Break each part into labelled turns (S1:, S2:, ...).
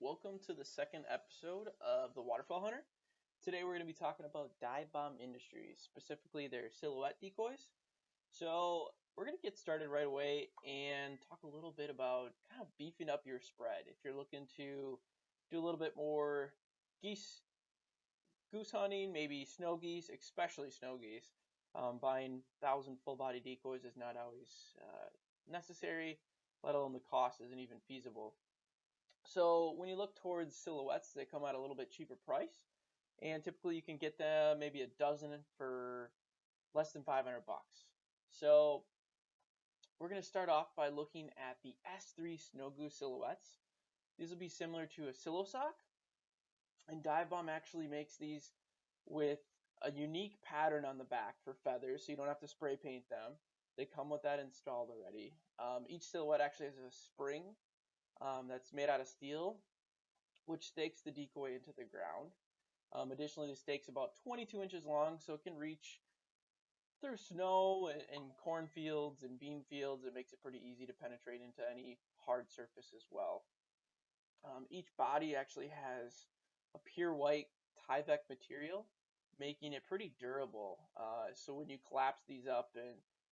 S1: Welcome to the second episode of the Waterfowl Hunter. Today we're going to be talking about Dive Bomb Industries, specifically their silhouette decoys. So we're going to get started right away and talk a little bit about kind of beefing up your spread. If you're looking to do a little bit more goose hunting, maybe snow geese, especially snow geese, buying 1,000 full body decoys is not always necessary, let alone the cost isn't even feasible. So when you look towards silhouettes, they come at a little bit cheaper price, and typically you can get them maybe a dozen for less than 500 bucks. So we're going to start off by looking at the S3 Snow Goose silhouettes. These will be similar to a Silo Sock, and Dive Bomb actually makes these with a unique pattern on the back for feathers, so you don't have to spray paint them. They come with that installed already. Each silhouette actually has a spring that's made out of steel, which stakes the decoy into the ground. Additionally, the stake's about 22 inches long, so it can reach through snow and cornfields and bean fields. It makes it pretty easy to penetrate into any hard surface as well. Each body actually has a pure white Tyvek material, making it pretty durable. So when you collapse these up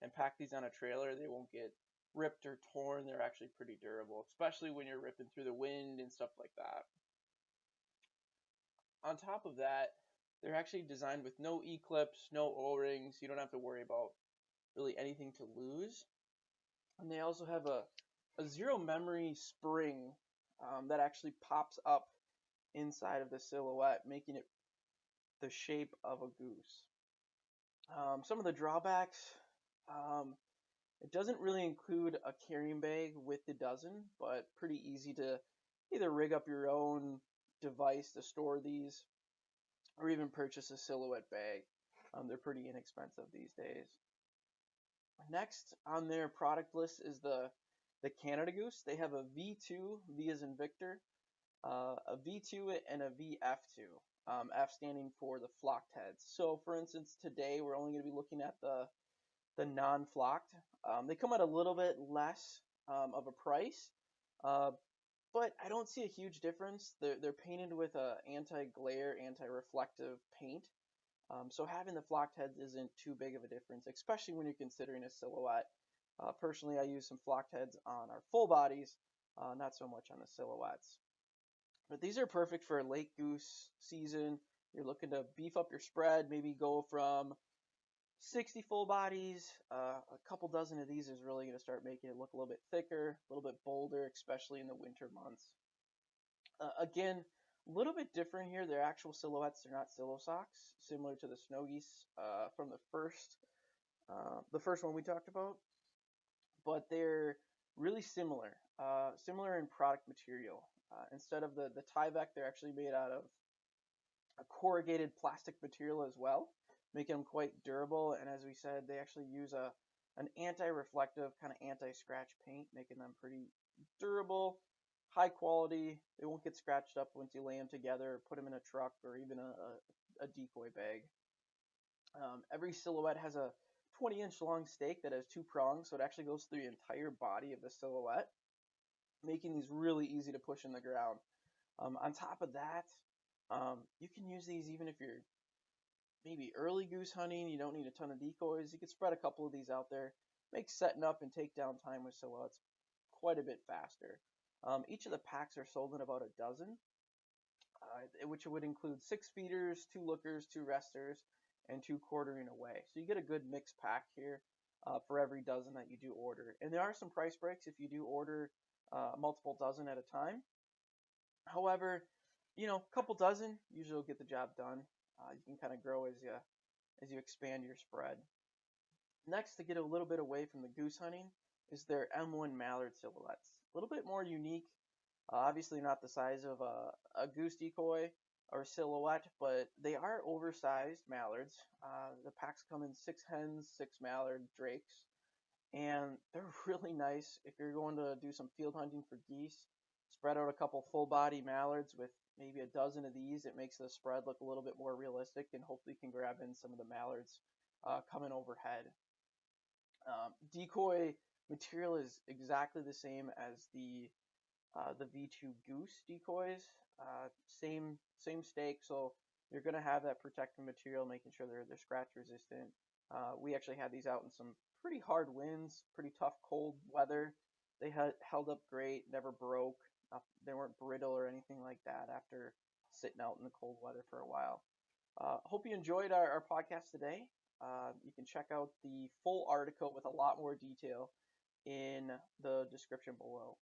S1: and pack these on a trailer, they won't get ripped or torn. They're actually pretty durable, especially when you're ripping through the wind and stuff like that. On top of that, they're actually designed with no E-clips, no O-rings. You don't have to worry about really anything to lose. And they also have a zero memory spring that actually pops up inside of the silhouette, making it the shape of a goose. Some of the drawbacks, it doesn't really include a carrying bag with the dozen, but pretty easy to either rig up your own device to store these or even purchase a silhouette bag. They're pretty inexpensive these days. Next on their product list is the Canada Goose. They have a V2, V as in Victor, a V2 and a VF2, F standing for the flocked heads. So for instance, today we're only going to be looking at the non-flocked. They come at a little bit less of a price, but I don't see a huge difference. They're painted with a anti-glare, anti-reflective paint. So having the flocked heads isn't too big of a difference, especially when you're considering a silhouette. Personally, I use some flocked heads on our full bodies, not so much on the silhouettes. But these are perfect for a late goose season. You're looking to beef up your spread, maybe go from 60 full bodies. A couple dozen of these is really going to start making it look a little bit thicker, a little bit bolder, especially in the winter months. Again, a little bit different here. They're actual silhouettes. They're not silo socks, similar to the snow geese from the first one we talked about. But they're really similar, similar in product material. Instead of the Tyvek, they're actually made out of a corrugated plastic material as well, making them quite durable. And as we said, they actually use an anti-reflective, kind of anti-scratch paint, making them pretty durable, high quality. They won't get scratched up once you lay them together, put them in a truck, or even a decoy bag. Every silhouette has a 20-inch long stake that has two prongs, so it actually goes through the entire body of the silhouette, making these really easy to push in the ground. On top of that, you can use these even if you're maybe early goose hunting. You don't need a ton of decoys. You can spread a couple of these out there. Makes setting up and takedown time with silhouettes quite a bit faster. Each of the packs are sold in about a dozen, which would include 6 feeders, 2 lookers, 2 resters, and 2 quartering away. So you get a good mixed pack here for every dozen that you do order. And there are some price breaks if you do order multiple dozen at a time. However, a couple dozen usually will get the job done. You can kind of grow as you expand your spread. Next, to get a little bit away from the goose hunting, is their M1 mallard silhouettes. A little bit more unique. Obviously not the size of a goose decoy or silhouette, but they are oversized mallards. The packs come in 6 hens, 6 mallard drakes, and they're really nice if you're going to do some field hunting for geese. Spread out a couple full body mallards with maybe a dozen of these. It makes the spread look a little bit more realistic, and hopefully you can grab in some of the mallards coming overhead. Decoy material is exactly the same as the the V2 goose decoys. Same stake, so you're gonna have that protective material, making sure they're scratch resistant. We actually had these out in some pretty hard winds, pretty tough cold weather. They held up great, never broke. They weren't brittle or anything like that after sitting out in the cold weather for a while. Hope you enjoyed our podcast today. You can check out the full article with a lot more detail in the description below.